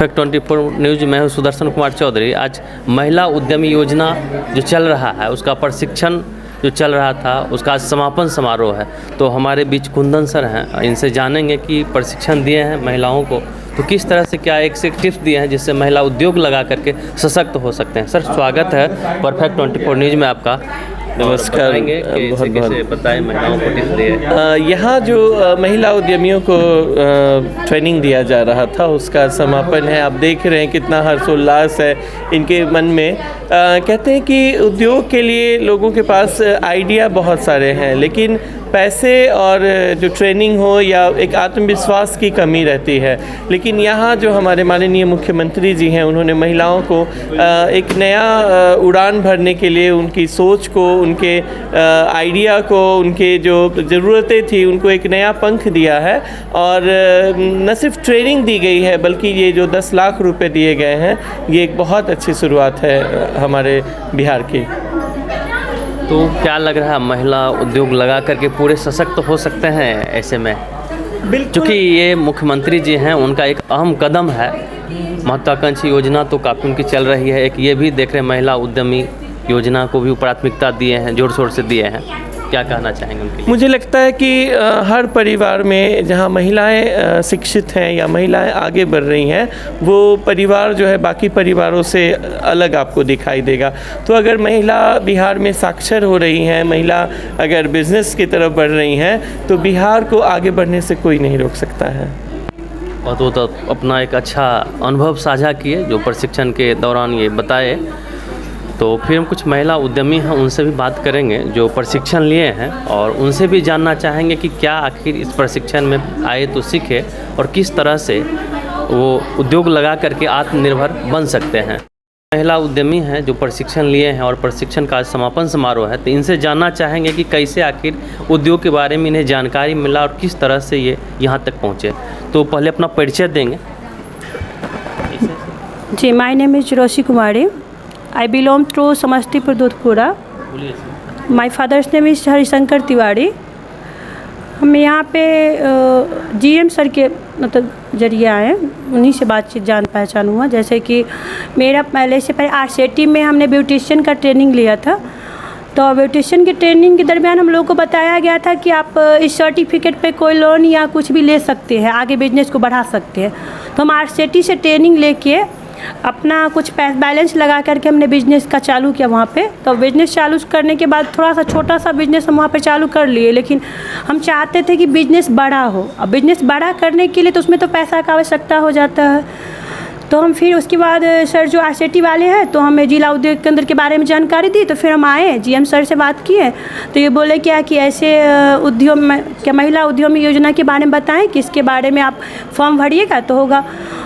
Perfect 24 news. मैं हूं सुदर्शन कुमार चौधरी। आज महिला उद्यमी योजना जो चल रहा है उसका प्रशिक्षण जो चल रहा था उसका आज समापन समारोह है। तो हमारे बीच कुंदन सर हैं, इनसे जानेंगे कि प्रशिक्षण दिए हैं महिलाओं को तो किस तरह से क्या एक से टिप्स दिए हैं जिससे महिला उद्योग लगा करके सशक्त हो सकते हैं। सर स्वागत है परफेक्ट 24 न्यूज़ में आपका। नमस्कार। बहुत बताएं महिलाओं को टिप्स दिए। यहाँ जो महिला उद्यमियों को ट्रेनिंग दिया जा रहा था उसका समापन है। आप देख रहे हैं कितना हर्षोल्लास है इनके मन में। कहते हैं कि उद्योग के लिए लोगों के पास आइडिया बहुत सारे हैं, लेकिन पैसे और जो ट्रेनिंग हो या एक आत्मविश्वास की कमी रहती है। लेकिन यहाँ जो हमारे माननीय मुख्यमंत्री जी हैं उन्होंने महिलाओं को एक नया उड़ान भरने के लिए उनकी सोच को, उनके आइडिया को, उनके जो ज़रूरतें थी उनको एक नया पंख दिया है। और न सिर्फ ट्रेनिंग दी गई है बल्कि ये जो 10 लाख रुपए दिए गए हैं ये एक बहुत अच्छी शुरुआत है हमारे बिहार की। तो क्या लग रहा है महिला उद्योग लगा करके पूरे सशक्त हो सकते हैं ऐसे में? क्योंकि ये मुख्यमंत्री जी हैं उनका एक अहम कदम है। महत्वाकांक्षी योजना तो काफ़ी उनकी चल रही है। एक ये भी देख रहे हैं महिला उद्यमी योजना को भी प्राथमिकता दिए हैं, जोर शोर से दिए हैं। क्या कहना चाहेंगे उनके लिए? मुझे लगता है कि हर परिवार में जहाँ महिलाएं शिक्षित हैं या महिलाएं आगे बढ़ रही हैं वो परिवार जो है बाकी परिवारों से अलग आपको दिखाई देगा। तो अगर महिला बिहार में साक्षर हो रही हैं, महिला अगर बिजनेस की तरफ बढ़ रही हैं तो बिहार को आगे बढ़ने से कोई नहीं रोक सकता है। और तो अपना एक अच्छा अनुभव साझा किए जो प्रशिक्षण के दौरान ये बताए। तो फिर हम कुछ महिला उद्यमी हैं उनसे भी बात करेंगे जो प्रशिक्षण लिए हैं और उनसे भी जानना चाहेंगे कि क्या आखिर इस प्रशिक्षण में आए तो सीखे और किस तरह से वो उद्योग लगा करके आत्मनिर्भर बन सकते हैं। महिला उद्यमी हैं जो प्रशिक्षण लिए हैं और प्रशिक्षण का समापन समारोह है, तो इनसे जानना चाहेंगे कि कैसे आखिर उद्योग के बारे में इन्हें जानकारी मिला और किस तरह से ये यहाँ तक पहुँचे। तो पहले अपना परिचय देंगे। जी, my name is Roshi Kumari. I belong to Samastipur Dudhpura. My father's name is Harishankar Tiwari. हम यहाँ पे GM सर के मतलब जरिए आए, उन्हीं से बातचीत जान पहचान हुआ। जैसे कि मेरा पहले RCT में हमने ब्यूटिशियन का ट्रेनिंग लिया था। तो ब्यूटिशियन की ट्रेनिंग के दरमियान हम लोगों को बताया गया था कि आप इस सर्टिफिकेट पे कोई लोन या कुछ भी ले सकते हैं, आगे बिजनेस को बढ़ा सकते हैं। तो हम RCT से ट्रेनिंग लेके अपना कुछ बैलेंस लगा करके हमने बिज़नेस का चालू किया वहाँ पे। तो बिज़नेस चालू करने के बाद थोड़ा सा छोटा सा बिज़नेस हम वहाँ पे चालू कर लिए, लेकिन हम चाहते थे कि बिज़नेस बड़ा हो। अब बिज़नेस बड़ा करने के लिए तो उसमें तो पैसा का आवश्यकता हो जाता है। तो हम फिर उसके बाद सर जो RCT वाले हैं तो हमें जिला उद्योग केंद्र के बारे में जानकारी दी। तो फिर हम आए, GM सर से बात किए तो ये बोले क्या कि ऐसे उद्योग में क्या महिला उद्यमी योजना के बारे में बताएं कि इसके बारे में आप फॉर्म भरिएगा तो होगा।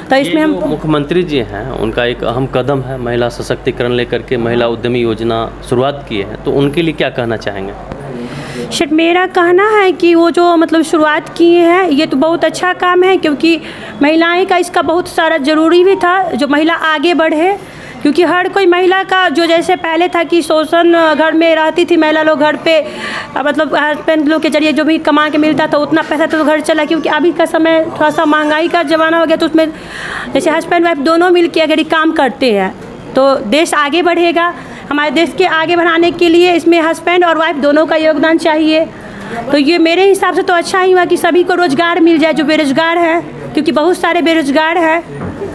तो इसमें हम मुख्यमंत्री जी हैं उनका एक अहम कदम है महिला सशक्तिकरण लेकर के महिला उद्यमी योजना शुरुआत की है, तो उनके लिए क्या कहना चाहेंगे? सर मेरा कहना है कि वो जो मतलब शुरुआत किए हैं ये तो बहुत अच्छा काम है, क्योंकि महिलाएं का इसका बहुत सारा ज़रूरी भी था जो महिला आगे बढ़े। क्योंकि हर कोई महिला का जो जैसे पहले था कि शोषण घर में रहती थी महिला लोग, घर पे मतलब हस्बैंड लोग के जरिए जो भी कमा के मिलता था उतना पैसा तो घर चला। क्योंकि अभी का समय थोड़ा सा महंगाई का ज़माना हो गया, तो उसमें जैसे हस्बैंड वाइफ दोनों मिल के अगर ये काम करते हैं तो देश आगे बढ़ेगा। हमारे देश के आगे बढ़ाने के लिए इसमें हस्बैंड और वाइफ दोनों का योगदान चाहिए। तो ये मेरे हिसाब से तो अच्छा ही हुआ कि सभी को रोज़गार मिल जाए जो बेरोज़गार है, क्योंकि बहुत सारे बेरोज़गार हैं।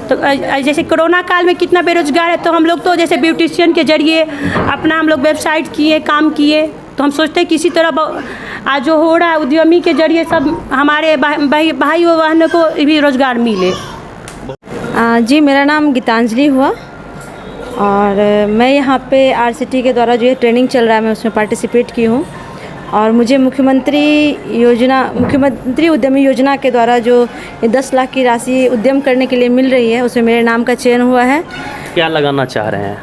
तो जैसे कोरोना काल में कितना बेरोज़गार है, तो हम लोग तो जैसे ब्यूटिशियन के जरिए अपना हम लोग वेबसाइट किए, काम किए। तो हम सोचते हैं कि इसी तरह आज जो हो रहा है उद्यमी के जरिए सब हमारे भाई व बहनों को भी रोज़गार मिले। जी, मेरा नाम गीतांजलि हुआ और मैं यहाँ पे RCT के द्वारा जो ये ट्रेनिंग चल रहा है मैं उसमें पार्टिसिपेट की हूँ। और मुझे मुख्यमंत्री उद्यमी योजना के द्वारा जो 10 लाख की राशि उद्यम करने के लिए मिल रही है उसमें मेरे नाम का चयन हुआ है। क्या लगाना चाह रहे हैं?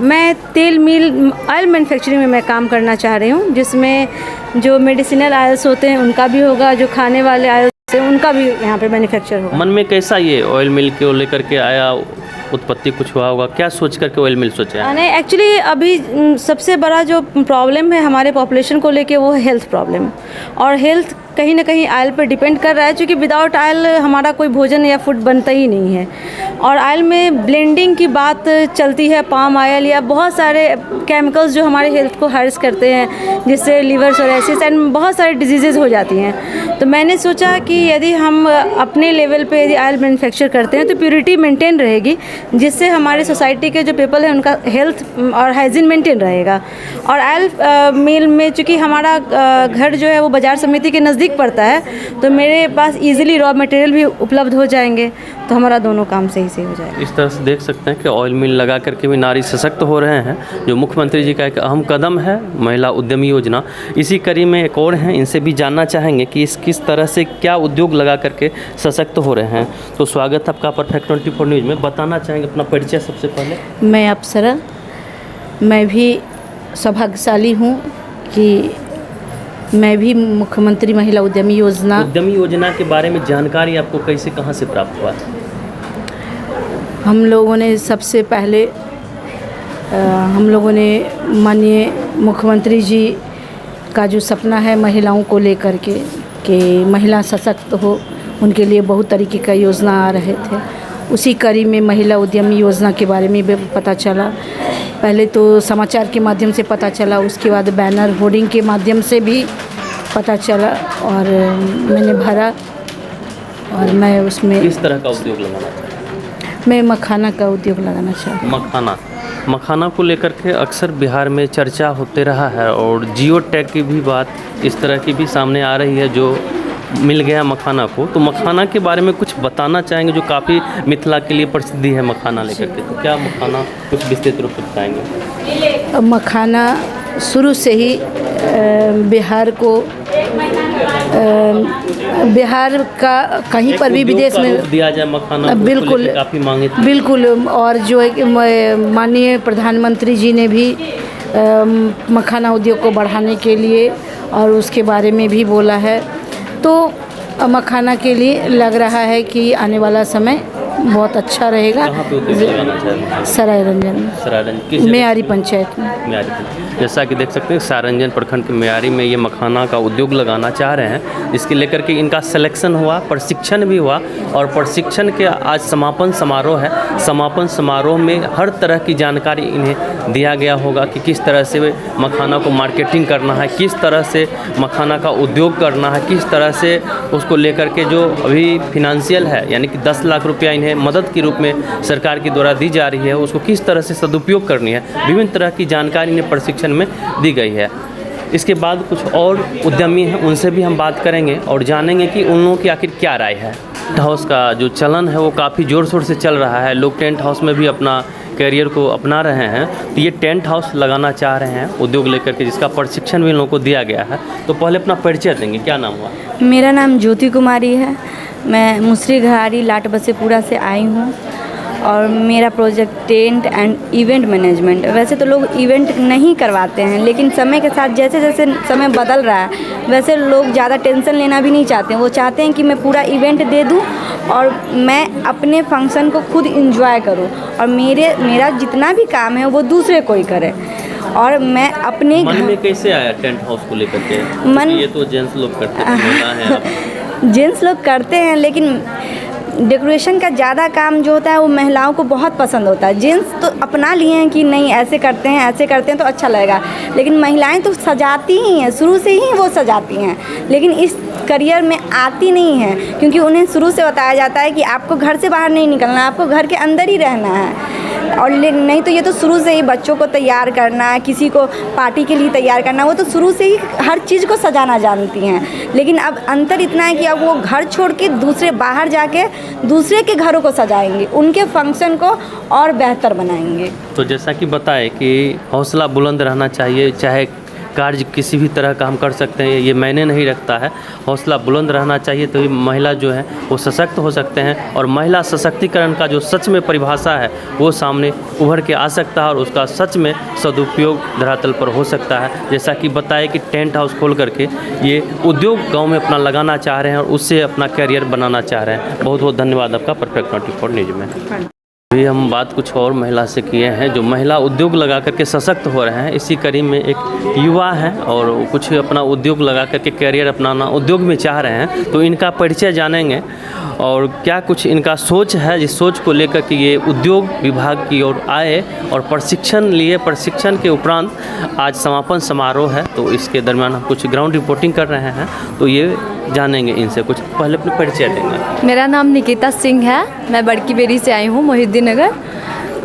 मैं तेल मिल ऑयल मैन्युफैक्चरिंग में मैं काम करना चाह रही हूँ, जिसमें जो मेडिसिनल ऑयल्स होते हैं उनका भी होगा, जो खाने वाले ऑयल्स हैं उनका भी यहाँ पे मैन्युफैक्चर होगा। मन में कैसा ये ऑयल मिल को लेकर के आया, उत्पत्ति कुछ हुआ होगा, क्या सोच करके ऑयल मिल सोचा? नहीं, एक्चुअली अभी सबसे बड़ा जो प्रॉब्लम है हमारे पॉपुलेशन को लेके वो है हेल्थ प्रॉब्लम। और हेल्थ कहीं ना कहीं ऑयल पर डिपेंड कर रहा है, क्योंकि विदाउट ऑयल हमारा कोई भोजन या फूड बनता ही नहीं है। और ऑयल में ब्लेंडिंग की बात चलती है, पाम ऑयल या बहुत सारे केमिकल्स जो हमारे हेल्थ को हर्स करते हैं, जिससे लीवर सोराइसिस एंड बहुत सारे डिजीज़ हो जाती हैं। तो मैंने सोचा कि यदि हम अपने लेवल पे यदि ऑयल मैन्युफैक्चर करते हैं तो प्योरिटी मेंटेन रहेगी, जिससे हमारे सोसाइटी के जो पीपल हैं उनका हेल्थ और हाइजीन मेंटेन रहेगा। और ऑयल मिल में चूँकि हमारा घर जो है वो बाज़ार समिति के नज़दीक पड़ता है, तो मेरे पास ईजिली रॉ मटेरियल भी उपलब्ध हो जाएंगे, तो हमारा दोनों काम सही से हो जाएगा। इस तरह से देख सकते हैं कि ऑयल मिल लगा करके भी नारी सशक्त हो रहे हैं, जो मुख्यमंत्री जी का एक अहम कदम है महिला उद्यमी योजना। इसी कड़ी में एक और हैं, इनसे भी जानना चाहेंगे कि इस किस तरह से क्या उद्योग लगा करके सशक्त हो रहे हैं। तो स्वागत आपका परफेक्ट 24 न्यूज़ में। बताना चाहेंगे अपना परिचय सबसे पहले। मैं अप्सरा, मैं भी सौभाग्यशाली हूँ कि मैं भी मुख्यमंत्री महिला उद्यमी योजना के बारे में जानकारी आपको कैसे कहाँ से प्राप्त हुआ? हम लोगों ने सबसे पहले हम लोगों ने माननीय मुख्यमंत्री जी का जो सपना है महिलाओं को लेकर के कि महिला सशक्त हो, उनके लिए बहुत तरीके का योजना आ रहे थे। उसी कड़ी में महिला उद्यमी योजना के बारे में भी पता चला। पहले तो समाचार के माध्यम से पता चला, उसके बाद बैनर होर्डिंग के माध्यम से भी पता चला और मैंने भरा और मैं उसमें किस तरह का उद्योग लगाना चाहते? मैं मखाना का उद्योग लगाना चाहती हूँ। मखाना को लेकर के अक्सर बिहार में चर्चा होते रहा है और जियो टैग की भी बात इस तरह की भी सामने आ रही है जो मिल गया मखाना को। तो मखाना के बारे में कुछ बताना चाहेंगे, जो काफ़ी मिथिला के लिए प्रसिद्धि है मखाना लेकर के। तो क्या मखाना कुछ विस्तृत रूप से बताएंगे? मखाना शुरू से ही बिहार को बिहार का कहीं पर भी विदेश में दिया जाए मखाना, बिल्कुल काफ़ी मांगे थी। बिल्कुल। और जो है माननीय प्रधानमंत्री जी ने भी मखाना उद्योग को बढ़ाने के लिए और उसके बारे में भी बोला है। तो मखाना के लिए लग रहा है कि आने वाला समय बहुत अच्छा रहेगा। कहाँ पे उद्योग लगाना चाहेंगे? सरायरंजन मेयारी पंचायत में। जैसा कि देख सकते हैं सारंजन प्रखंड के मेयारी में ये मखाना का उद्योग लगाना चाह रहे हैं, जिसके लेकर के इनका सिलेक्शन हुआ, प्रशिक्षण भी हुआ और प्रशिक्षण के आज समापन समारोह है। समापन समारोह में हर तरह की जानकारी इन्हें दिया गया होगा कि किस तरह से मखाना को मार्केटिंग करना है, किस तरह से मखाना का उद्योग करना है, किस तरह से उसको लेकर के जो अभी फिनेंशियल है यानी कि 10 लाख रुपया इन्हें मदद के रूप में सरकार के द्वारा दी जा रही है, उसको किस तरह से सदुपयोग करनी है, विभिन्न तरह की जानकारी इन्हें प्रशिक्षण में दी गई है। इसके बाद कुछ और उद्यमी हैं, उनसे भी हम बात करेंगे और जानेंगे कि उन लोगों की आखिर क्या राय है। टेंट हाउस का जो चलन है वो काफ़ी ज़ोर शोर से चल रहा है, लोग टेंट हाउस में भी अपना करियर को अपना रहे हैं। तो ये टेंट हाउस लगाना चाह रहे हैं उद्योग लेकर के, जिसका प्रशिक्षण भी इन लोगों को दिया गया है। तो पहले अपना परिचय देंगे, क्या नाम हुआ? मेरा नाम ज्योति कुमारी है, मैं मुसरी घरारी लाट बसेपुरा से आई हूँ और मेरा project tent and event management. वैसे तो लोग इवेंट नहीं करवाते हैं, लेकिन समय के साथ जैसे जैसे समय बदल रहा है वैसे लोग ज़्यादा टेंशन लेना भी नहीं चाहते हैं। वो चाहते हैं कि मैं पूरा इवेंट दे दूं और मैं अपने फंक्शन को खुद इंजॉय करूं और मेरा जितना भी काम है वो दूसरे कोई करे। और मैं अपने मन में कैसे आया टेंट हाउस को लेकर के? मन ये तो जेंट्स लोग करते हैं, महिला हैं आप। जेंट्स लोग करते हैं, लेकिन डेकोरेशन का ज़्यादा काम जो होता है वो महिलाओं को बहुत पसंद होता है। जेंट्स तो अपना लिए हैं कि नहीं ऐसे करते हैं तो अच्छा लगेगा, लेकिन महिलाएं तो सजाती ही हैं, शुरू से ही वो सजाती हैं, लेकिन इस करियर में आती नहीं है क्योंकि उन्हें शुरू से बताया जाता है कि आपको घर से बाहर नहीं निकलना, आपको घर के अंदर ही रहना है। और नहीं तो ये तो शुरू से ही बच्चों को तैयार करना, किसी को पार्टी के लिए तैयार करना, वो तो शुरू से ही हर चीज़ को सजाना जानती हैं। लेकिन अब अंतर इतना है कि अब वो घर छोड़ के दूसरे बाहर जाके दूसरे के घरों को सजाएंगे, उनके फंक्शन को और बेहतर बनाएंगे। तो जैसा कि बताए कि हौसला बुलंद रहना चाहिए, चाहे कार्य किसी भी तरह का हम कर सकते हैं, ये मायने नहीं रखता है। हौसला बुलंद रहना चाहिए तो महिला जो है वो सशक्त हो सकते हैं और महिला सशक्तिकरण का जो सच में परिभाषा है वो सामने उभर के आ सकता है और उसका सच में सदुपयोग धरातल पर हो सकता है। जैसा कि बताए कि टेंट हाउस खोल करके ये उद्योग गाँव में अपना लगाना चाह रहे हैं और उससे अपना कैरियर बनाना चाह रहे हैं। बहुत बहुत धन्यवाद आपका परफेक्ट 24 न्यूज़ में। अभी हम बात कुछ और महिला से किए हैं जो महिला उद्योग लगा करके सशक्त हो रहे हैं। इसी कड़ी में एक युवा हैं और कुछ अपना उद्योग लगा करके करियर अपनाना उद्योग में चाह रहे हैं, तो इनका परिचय जानेंगे और क्या कुछ इनका सोच है, जिस सोच को लेकर के ये उद्योग विभाग की ओर आए और प्रशिक्षण लिए। प्रशिक्षण के उपरांत आज समापन समारोह है, तो इसके दरमियान हम कुछ ग्राउंड रिपोर्टिंग कर रहे हैं, तो ये जानेंगे इनसे कुछ। पहले अपने परिचय देंगे। मेरा नाम निकिता सिंह है, मैं बड़की बेरी से आई हूँ मोहिउद्दीन नगर,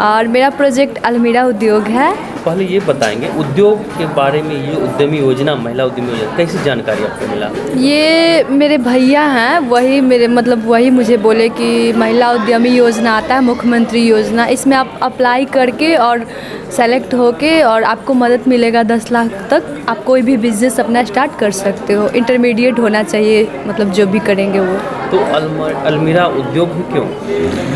और मेरा प्रोजेक्ट अलमीरा उद्योग है। पहले ये बताएंगे उद्योग के बारे में, ये उद्यमी योजना, महिला उद्यमी योजना कैसी जानकारी आपको मिला? ये मेरे भैया हैं, वही मुझे बोले कि महिला उद्यमी योजना आता है, मुख्यमंत्री योजना, इसमें आप अप्लाई करके और सेलेक्ट होके और आपको मदद मिलेगा 10 लाख तक। आप कोई भी बिजनेस अपना स्टार्ट कर सकते हो। इंटरमीडिएट होना चाहिए, मतलब जो भी करेंगे वो। तो अलमीरा उद्योग ही क्यों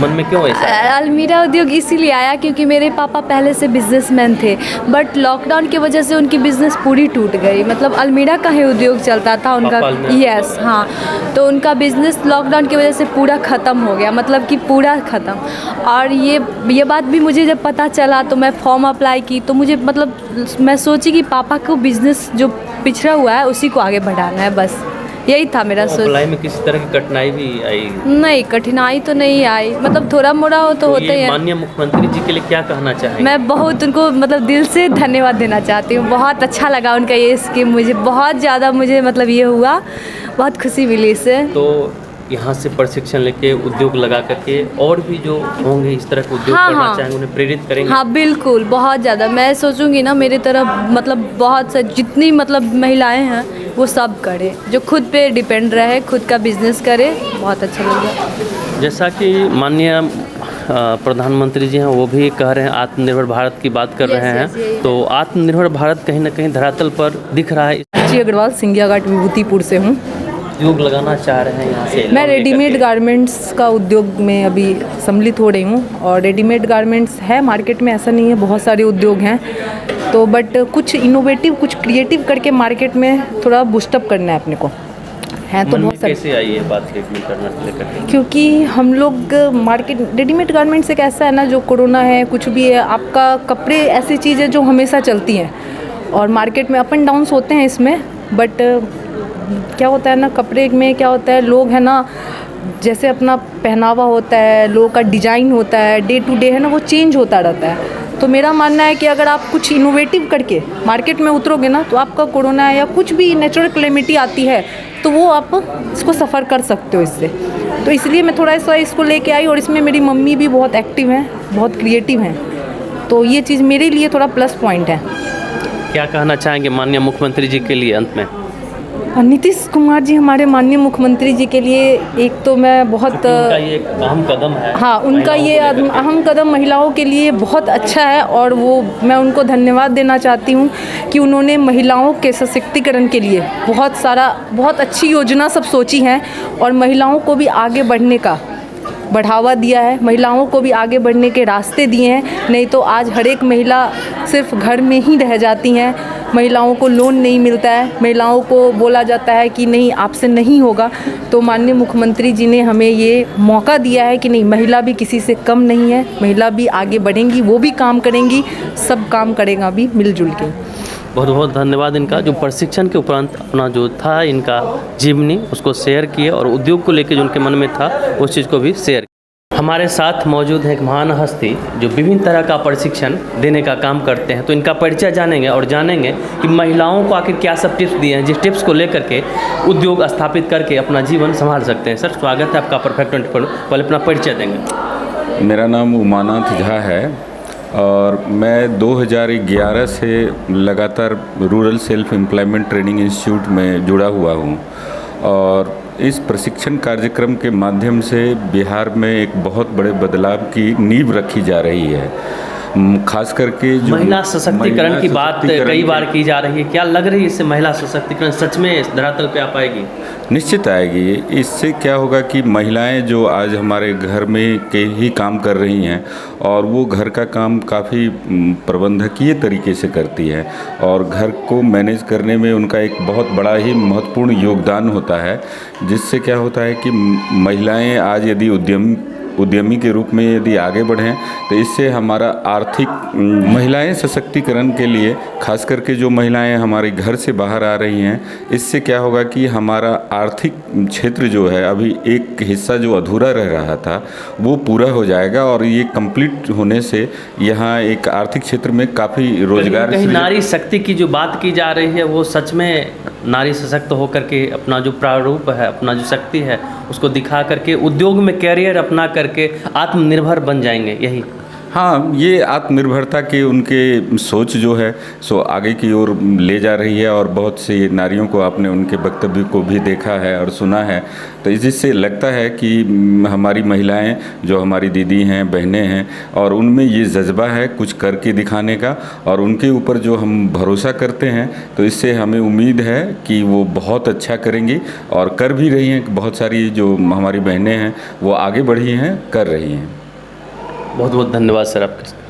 मन में क्यों ऐसा? अलमीरा उद्योग इसीलिए आया क्योंकि मेरे पापा पहले से बिजनेसमैन थे, बट लॉकडाउन की वजह से उनकी बिज़नेस पूरी टूट गई। मतलब अलमीरा का ही उद्योग चलता था उनका। यस, हाँ, तो उनका बिज़नेस लॉकडाउन की वजह से पूरा ख़त्म हो गया, मतलब कि पूरा ख़त्म। और ये बात भी मुझे जब पता चला तो मैं फॉर्म अप्लाई की, तो मुझे मतलब मैं सोची कि पापा को बिज़नेस जो पिछड़ा हुआ है उसी को आगे बढ़ाना है, बस यही था मेरा सोच। अप्लाई में किसी तरह की कठिनाई भी आई? नहीं, कठिनाई तो नहीं आई, मतलब थोड़ा मोड़ा हो तो होता ही है। माननीय मुख्यमंत्री जी के लिए क्या कहना चाहेंगे? मैं बहुत उनको मतलब दिल से धन्यवाद देना चाहती हूँ। बहुत अच्छा लगा उनका ये स्कीम, मुझे बहुत ज़्यादा मतलब ये हुआ, बहुत खुशी मिली इससे। तो यहाँ से प्रशिक्षण लेके उद्योग लगा करके और भी जो होंगे इस तरह के उद्योग करना चाहेंगे, उन्हें प्रेरित करेंगे? हाँ बिल्कुल, बहुत ज़्यादा। मैं सोचूंगी ना मेरे तरफ मतलब बहुत से जितनी मतलब महिलाएं हैं वो सब करें, जो खुद पे डिपेंड रहे, खुद का बिजनेस करे, बहुत अच्छा लगेगा। जैसा कि माननीय प्रधानमंत्री जी हैं, वो भी कह रहे हैं आत्मनिर्भर भारत की बात कर रहे हैं, तो आत्मनिर्भर भारत कहीं ना कहीं धरातल पर दिख रहा है। जी अग्रवाल, सिंगिया घाट विभूतिपुर से हूँ। उद्योग लगाना चाह रहे हैं यहाँ से? मैं रेडीमेड गारमेंट्स का उद्योग में अभी सम्मिलित हो रही हूँ, और रेडीमेड गारमेंट्स है मार्केट में, ऐसा नहीं है, बहुत सारे उद्योग हैं, तो बट कुछ इनोवेटिव, कुछ क्रिएटिव करके मार्केट में थोड़ा बूस्टअप करना है अपने को। हैं तो बहुत सारे। कैसे आई है बात करना लेकर? क्योंकि हम लोग मार्केट रेडीमेड गारमेंट्स एक ऐसा है ना, जो कोरोना है कुछ भी है, आपका कपड़े ऐसी चीज़ है जो हमेशा चलती हैं, और मार्केट में अप एंड डाउन्स होते हैं इसमें, बट क्या होता है ना, कपड़े में क्या होता है, लोग है ना, जैसे अपना पहनावा होता है, लोगों का डिज़ाइन होता है, डे टू डे है ना, वो चेंज होता रहता है। तो मेरा मानना है कि अगर आप कुछ इनोवेटिव करके मार्केट में उतरोगे ना, तो आपका कोरोना या कुछ भी नेचुरल क्लेमिटी आती है तो वो आप इसको सफ़र कर सकते हो इससे। तो इसलिए मैं थोड़ा सा इसको लेके आई, और इसमें मेरी मम्मी भी बहुत एक्टिव हैं, बहुत क्रिएटिव हैं, तो ये चीज़ मेरे लिए थोड़ा प्लस पॉइंट है। क्या कहना चाहेंगे माननीय मुख्यमंत्री जी के लिए अंत में? नीतीश कुमार जी हमारे माननीय मुख्यमंत्री जी के लिए एक तो मैं बहुत उनका ये एक अहम कदम है। हाँ, उनका ये अहम कदम महिलाओं के लिए बहुत अच्छा है, और वो मैं उनको धन्यवाद देना चाहती हूँ कि उन्होंने महिलाओं के सशक्तिकरण के लिए बहुत अच्छी योजना सब सोची हैं, और महिलाओं को भी आगे बढ़ने का बढ़ावा दिया है, महिलाओं को भी आगे बढ़ने के रास्ते दिए हैं। नहीं तो आज हर एक महिला सिर्फ घर में ही रह जाती हैं, महिलाओं को लोन नहीं मिलता है, महिलाओं को बोला जाता है कि नहीं आपसे नहीं होगा। तो माननीय मुख्यमंत्री जी ने हमें ये मौका दिया है कि नहीं, महिला भी किसी से कम नहीं है, महिला भी आगे बढ़ेंगी, वो भी काम करेंगी, सब काम करेगा भी मिलजुल के। बहुत बहुत धन्यवाद इनका, जो प्रशिक्षण के उपरांत अपना जो था इनका जीवनी उसको शेयर किए, और उद्योग को लेकर जो उनके मन में था उस चीज़ को भी शेयर किया। हमारे साथ मौजूद है एक महान हस्ती जो विभिन्न तरह का प्रशिक्षण देने का काम करते हैं, तो इनका परिचय जानेंगे और जानेंगे कि महिलाओं को आखिर क्या सब टिप्स दिए हैं, जिस टिप्स को लेकर के उद्योग स्थापित करके अपना जीवन संभाल सकते हैं। सर, स्वागत है आपका परफेक्ट 24। पहले अपना परिचय देंगे। मेरा नाम उमानाथ झा है, और मैं 2011 से लगातार rural self employment training institute में जुड़ा हुआ हूँ, और इस प्रशिक्षण कार्यक्रम के माध्यम से बिहार में एक बहुत बड़े बदलाव की नींव रखी जा रही है। खास करके जो महिला सशक्तिकरण की बात कई बार की जा रही है, क्या लग रही है इससे महिला सशक्तिकरण सच में धरातल पे आ पाएगी? निश्चित आएगी। इससे क्या होगा कि महिलाएं जो आज हमारे घर में के ही काम कर रही हैं, और वो घर का काम काफ़ी प्रबंधकीय तरीके से करती है, और घर को मैनेज करने में उनका एक बहुत बड़ा ही महत्वपूर्ण योगदान होता है, जिससे क्या होता है कि महिलाएं आज यदि उद्यमी के रूप में यदि आगे बढ़ें तो इससे हमारा आर्थिक महिलाएं सशक्तिकरण के लिए, खास करके जो महिलाएं हमारे घर से बाहर आ रही हैं, इससे क्या होगा कि हमारा आर्थिक क्षेत्र जो है अभी एक हिस्सा जो अधूरा रह रहा था वो पूरा हो जाएगा और ये कंप्लीट होने से यहाँ एक आर्थिक क्षेत्र में काफ़ी रोजगार। कहीं नारी शक्ति की जो बात की जा रही है वो सच में नारी सशक्त होकर के अपना जो प्रारूप है, अपना जो शक्ति है उसको दिखा करके उद्योग में कैरियर अपना करके आत्मनिर्भर बन जाएंगे, यही? हाँ, ये आत्मनिर्भरता के उनके सोच जो है सो आगे की ओर ले जा रही है और बहुत सी नारियों को आपने उनके वक्तव्य को भी देखा है और सुना है, तो इससे लगता है कि हमारी महिलाएं जो हमारी दीदी हैं, बहनें हैं, और उनमें ये जज्बा है कुछ करके दिखाने का और उनके ऊपर जो हम भरोसा करते हैं तो इससे हमें उम्मीद है कि वो बहुत अच्छा करेंगी और कर भी रही हैं। बहुत सारी जो हमारी बहनें हैं वो आगे बढ़ी हैं, कर रही हैं। बहुत बहुत धन्यवाद सर आपके।